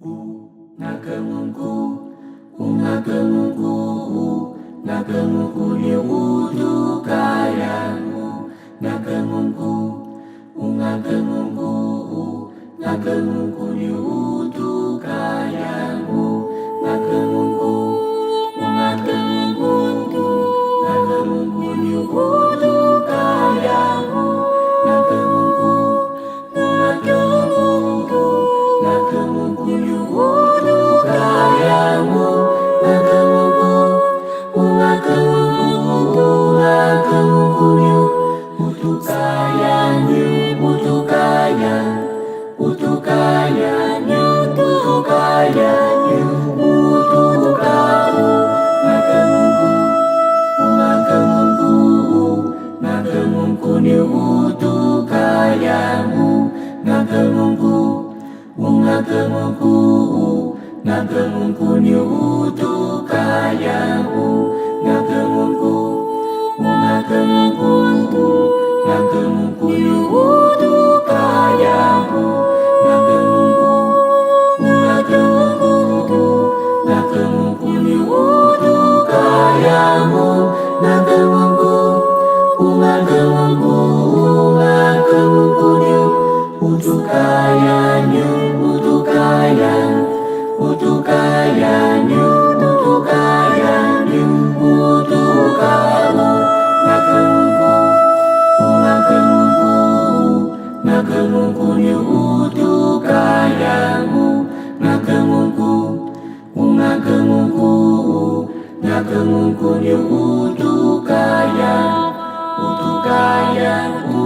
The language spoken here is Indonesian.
Ungakemunku, ungakemunku, ungakemunku ni utukayanmu. Ungakemunku, ungakemunku, ungakemunku ni utukayanmu. Ungakemunku, ungakemunku, ungakemunku ni utukayanmu. Ungakemunku, ungakemunku, ungakemunku ni utukayanmu. Ungakemunku, ungakemunku, ungakemunku ni utukayanmu. Utukayanmu, utukayanmu, utukayanmu. Ungakemunku, ungakemunku ni utukayanmu. Ungakemunku, ungakemunku, ungakemunku ni utukayanmu. Ungakemunku, ungakemunku, ungakemunku ni utukayanmu. Ungakemunku, ungakemunku, ungakemunku ni utukayanmu. Ungakemunku, ungakemunku, ungakemunku ni utukayanmu. Utukayanmu, utukayanmu, utukayanmu. Ungakemunku, ungakemunku, ungakemunku ni utukayanmu. Ungakemunku, ungakemunku, ungakemunku ni utukayanmu.